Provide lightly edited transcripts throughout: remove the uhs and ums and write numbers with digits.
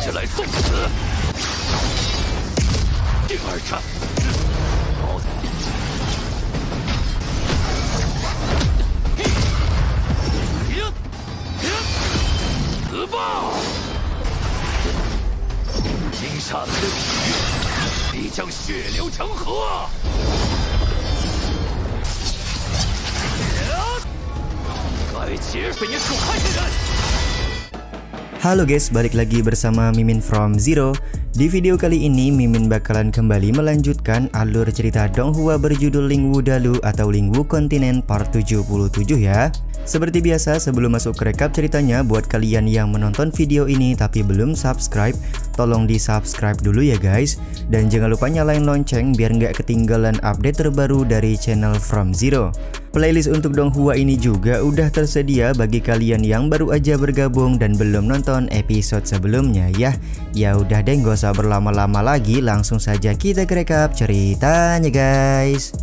起来送死！第二战，毛死吧！金煞的鱼必将血流成河。该结被你手害的人。 Halo guys, balik lagi bersama Mimin from Zero. Di video kali ini Mimin bakalan kembali melanjutkan alur cerita Donghua berjudul Lingwu Dalu atau Lingwu Kontinen part 77 ya. Seperti biasa, sebelum masuk ke rekap ceritanya, buat kalian yang menonton video ini tapi belum subscribe, tolong di subscribe dulu ya guys. Dan jangan lupa nyalain lonceng biar nggak ketinggalan update terbaru dari channel From Zero. Playlist untuk Donghua ini juga udah tersedia bagi kalian yang baru aja bergabung dan belum nonton episode sebelumnya ya. Ya udah deh, gak usah berlama-lama lagi, langsung saja kita ke rekap ceritanya guys.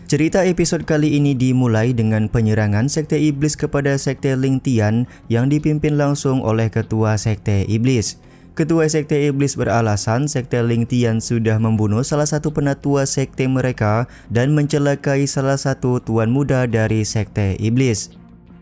Cerita episode kali ini dimulai dengan penyerangan Sekte Iblis kepada Sekte Ling Tian yang dipimpin langsung oleh Ketua Sekte Iblis. Ketua Sekte Iblis beralasan Sekte Ling Tian sudah membunuh salah satu penatua sekte mereka dan mencelakai salah satu tuan muda dari Sekte Iblis.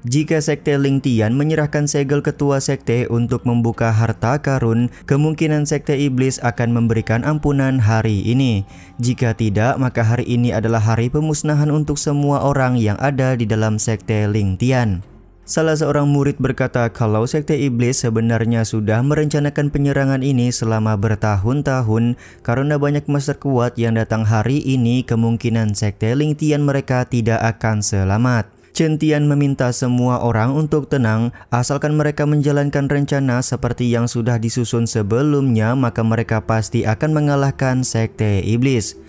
Jika Sekte Ling Tian menyerahkan segel ketua sekte untuk membuka harta karun, kemungkinan Sekte Iblis akan memberikan ampunan hari ini. Jika tidak, maka hari ini adalah hari pemusnahan untuk semua orang yang ada di dalam Sekte Ling Tian. Salah seorang murid berkata kalau Sekte Iblis sebenarnya sudah merencanakan penyerangan ini selama bertahun-tahun karena banyak master kuat yang datang hari ini, kemungkinan Sekte Ling Tian mereka tidak akan selamat. Chen Tian meminta semua orang untuk tenang, asalkan mereka menjalankan rencana seperti yang sudah disusun sebelumnya, maka mereka pasti akan mengalahkan Sekte Iblis.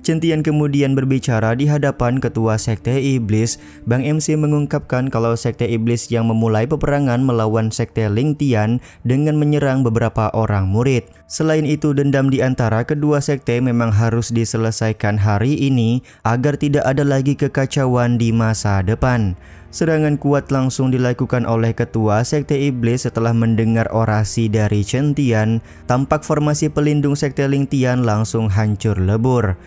Chen Tian kemudian berbicara di hadapan Ketua Sekte Iblis. Bang MC mengungkapkan kalau Sekte Iblis yang memulai peperangan melawan Sekte Ling Tian dengan menyerang beberapa orang murid. Selain itu, dendam di antara kedua sekte memang harus diselesaikan hari ini agar tidak ada lagi kekacauan di masa depan. Serangan kuat langsung dilakukan oleh Ketua Sekte Iblis setelah mendengar orasi dari Chen Tian. Tampak formasi pelindung Sekte Ling Tian langsung hancur lebur.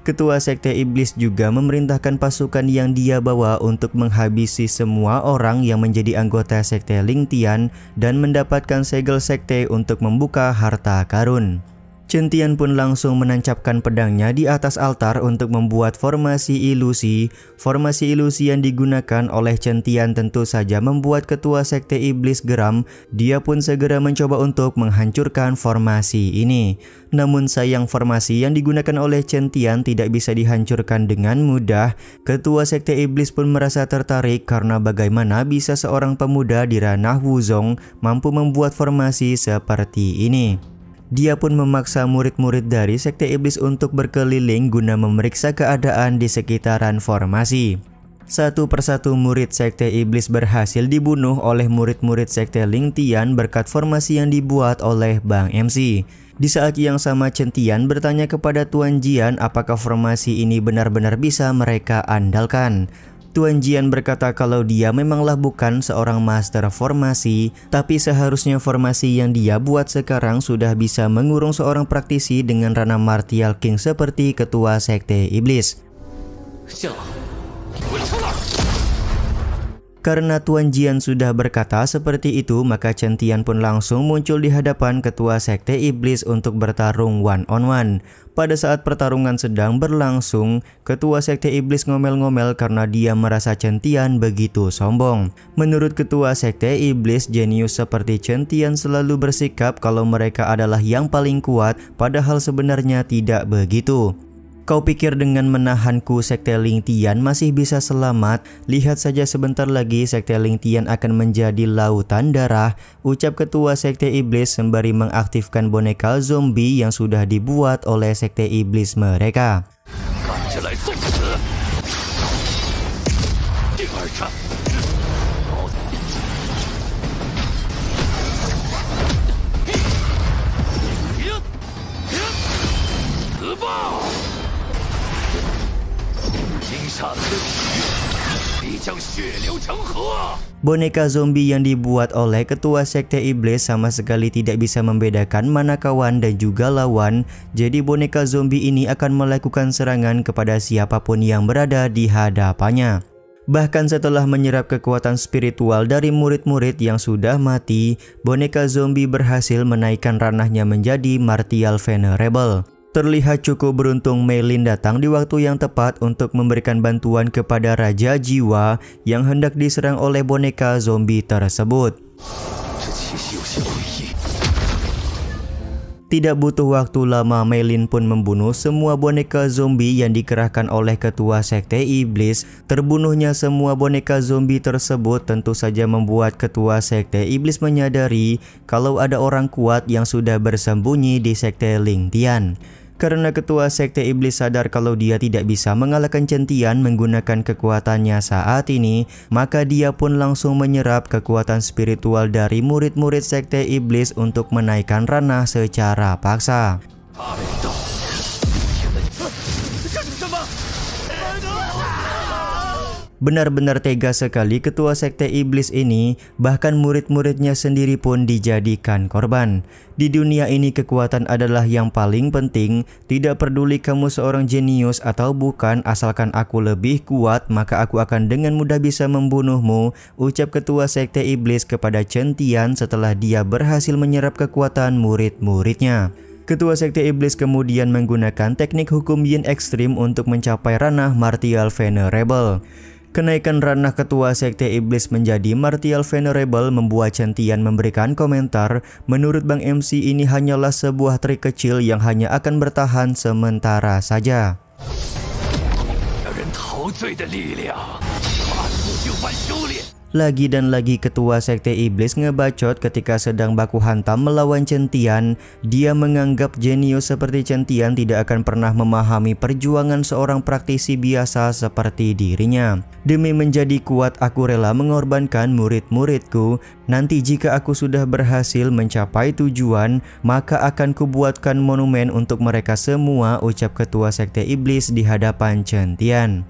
Ketua Sekte Iblis juga memerintahkan pasukan yang dia bawa untuk menghabisi semua orang yang menjadi anggota Sekte Ling Tian dan mendapatkan segel sekte untuk membuka harta karun. Chen Tian pun langsung menancapkan pedangnya di atas altar untuk membuat formasi ilusi. Formasi ilusi yang digunakan oleh Chen Tian tentu saja membuat Ketua Sekte Iblis geram. Dia pun segera mencoba untuk menghancurkan formasi ini. Namun sayang, formasi yang digunakan oleh Chen Tian tidak bisa dihancurkan dengan mudah. Ketua Sekte Iblis pun merasa tertarik karena bagaimana bisa seorang pemuda di ranah Wuzong mampu membuat formasi seperti ini. Dia pun memaksa murid-murid dari Sekte Iblis untuk berkeliling guna memeriksa keadaan di sekitaran formasi. Satu persatu murid Sekte Iblis berhasil dibunuh oleh murid-murid Sekte Ling Tian berkat formasi yang dibuat oleh Bang MC. Di saat yang sama, Chen Tian bertanya kepada Tuan Jian apakah formasi ini benar-benar bisa mereka andalkan. Tuan Jian berkata kalau dia memanglah bukan seorang master formasi, tapi seharusnya formasi yang dia buat sekarang sudah bisa mengurung seorang praktisi dengan ranah martial king seperti Ketua Sekte Iblis. Karena Tuan Jian sudah berkata seperti itu, maka Chen Tian pun langsung muncul di hadapan Ketua Sekte Iblis untuk bertarung one on one. Pada saat pertarungan sedang berlangsung, Ketua Sekte Iblis ngomel-ngomel karena dia merasa Chen Tian begitu sombong. Menurut Ketua Sekte Iblis, jenius seperti Chen Tian selalu bersikap kalau mereka adalah yang paling kuat, padahal sebenarnya tidak begitu. Kau pikir dengan menahanku Sekte Ling Tian masih bisa selamat? Lihat saja sebentar lagi Sekte Ling Tian akan menjadi lautan darah, ucap Ketua Sekte Iblis sembari mengaktifkan boneka zombie yang sudah dibuat oleh Sekte Iblis mereka. 成河。 Boneka zombie yang dibuat oleh ketua sekte iblis sama sekali tidak bisa membedakan mana kawan dan juga lawan. Jadi boneka zombie ini akan melakukan serangan kepada siapapun yang berada di hadapannya. Bahkan setelah menyerap kekuatan spiritual dari murid-murid yang sudah mati, boneka zombie berhasil menaikkan ranahnya menjadi Martial Venerable. Terlihat cukup beruntung Mei Lin datang di waktu yang tepat untuk memberikan bantuan kepada Raja Jiwa yang hendak diserang oleh boneka zombie tersebut. Tidak butuh waktu lama, Mei Lin pun membunuh semua boneka zombie yang dikerahkan oleh ketua sekte iblis. Terbunuhnya semua boneka zombie tersebut tentu saja membuat ketua sekte iblis menyadari kalau ada orang kuat yang sudah bersembunyi di sekte Ling Tian. Karena ketua sekte iblis sadar kalau dia tidak bisa mengalahkan Chen Tian menggunakan kekuatannya saat ini, maka dia pun langsung menyerap kekuatan spiritual dari murid-murid sekte iblis untuk menaikkan ranah secara paksa. Benar-benar tega sekali ketua sekte iblis ini, bahkan murid-muridnya sendiri pun dijadikan korban. Di dunia ini kekuatan adalah yang paling penting, tidak peduli kamu seorang jenius atau bukan, asalkan aku lebih kuat maka aku akan dengan mudah bisa membunuhmu, ucap ketua sekte iblis kepada Chen Tian setelah dia berhasil menyerap kekuatan murid-muridnya. Ketua sekte iblis kemudian menggunakan teknik hukum yin ekstrim untuk mencapai ranah Martial Venerable. Kenaikan ranah ketua sekte iblis menjadi Martial Venerable membuat Chen Tian memberikan komentar, menurut Bang MC ini hanyalah sebuah trik kecil yang hanya akan bertahan sementara saja. Lagi dan lagi ketua sekte iblis ngebacot ketika sedang baku hantam melawan Chen Tian. Dia menganggap jenius seperti Chen Tian tidak akan pernah memahami perjuangan seorang praktisi biasa seperti dirinya. Demi menjadi kuat aku rela mengorbankan murid-muridku. Nanti jika aku sudah berhasil mencapai tujuan, maka akan kubuatkan monumen untuk mereka semua, ucap ketua sekte iblis di hadapan Chen Tian.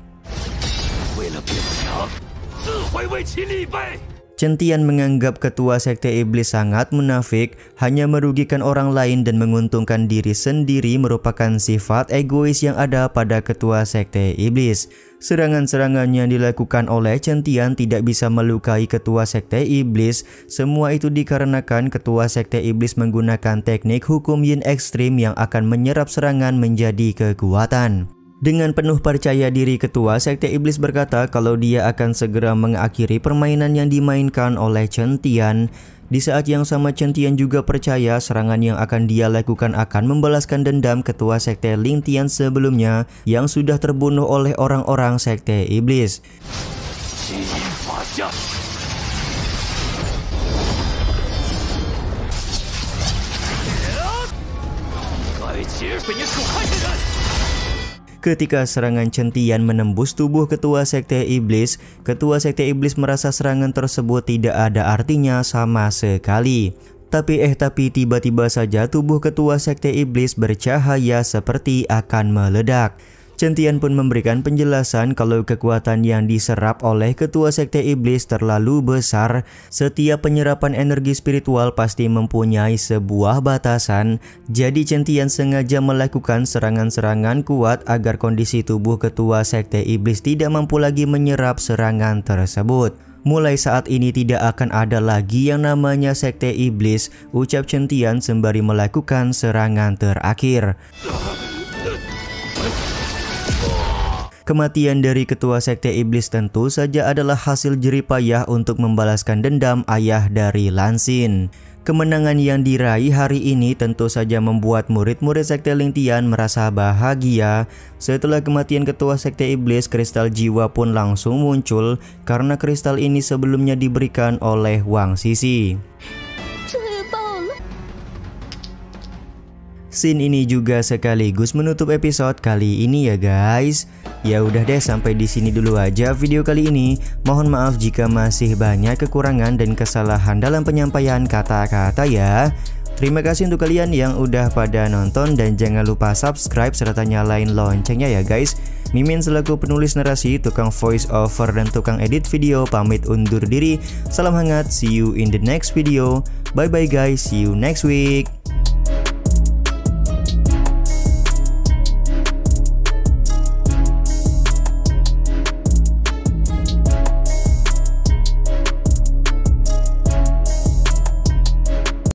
Chen Tian menganggap ketua sekte iblis sangat munafik, hanya merugikan orang lain dan menguntungkan diri sendiri merupakan sifat egois yang ada pada ketua sekte iblis. Serangan-serangan yang dilakukan oleh Chen Tian tidak bisa melukai ketua sekte iblis. Semua itu dikarenakan ketua sekte iblis menggunakan teknik hukum yin ekstrim yang akan menyerap serangan menjadi kekuatan. Dengan penuh percaya diri, ketua sekte iblis berkata kalau dia akan segera mengakhiri permainan yang dimainkan oleh Chen Tian. Di saat yang sama Chen Tian juga percaya serangan yang akan dia lakukan akan membalaskan dendam ketua sekte Ling Tian sebelumnya yang sudah terbunuh oleh orang-orang sekte iblis. Ketika serangan Chen Tian menembus tubuh ketua sekte iblis merasa serangan tersebut tidak ada artinya sama sekali. Tapi tiba-tiba saja tubuh ketua sekte iblis bercahaya seperti akan meledak. Chen Tian pun memberikan penjelasan kalau kekuatan yang diserap oleh ketua sekte iblis terlalu besar. Setiap penyerapan energi spiritual pasti mempunyai sebuah batasan. Jadi Chen Tian sengaja melakukan serangan-serangan kuat agar kondisi tubuh ketua sekte iblis tidak mampu lagi menyerap serangan tersebut. Mulai saat ini tidak akan ada lagi yang namanya sekte iblis, ucap Chen Tian sembari melakukan serangan terakhir. Kematian dari ketua sekte iblis tentu saja adalah hasil jerih payah untuk membalaskan dendam ayah dari Lan Xing. Kemenangan yang diraih hari ini tentu saja membuat murid-murid sekte Ling Tian merasa bahagia. Setelah kematian ketua sekte iblis, kristal jiwa pun langsung muncul karena kristal ini sebelumnya diberikan oleh Wang Sisi. Scene ini juga sekaligus menutup episode kali ini ya guys. Ya udah deh, sampai di sini dulu aja video kali ini. Mohon maaf jika masih banyak kekurangan dan kesalahan dalam penyampaian kata-kata ya. Terima kasih untuk kalian yang udah pada nonton dan jangan lupa subscribe serta nyalain loncengnya ya guys. Mimin selaku penulis narasi, tukang voice over, dan tukang edit video pamit undur diri. Salam hangat, see you in the next video. Bye bye guys, see you next week.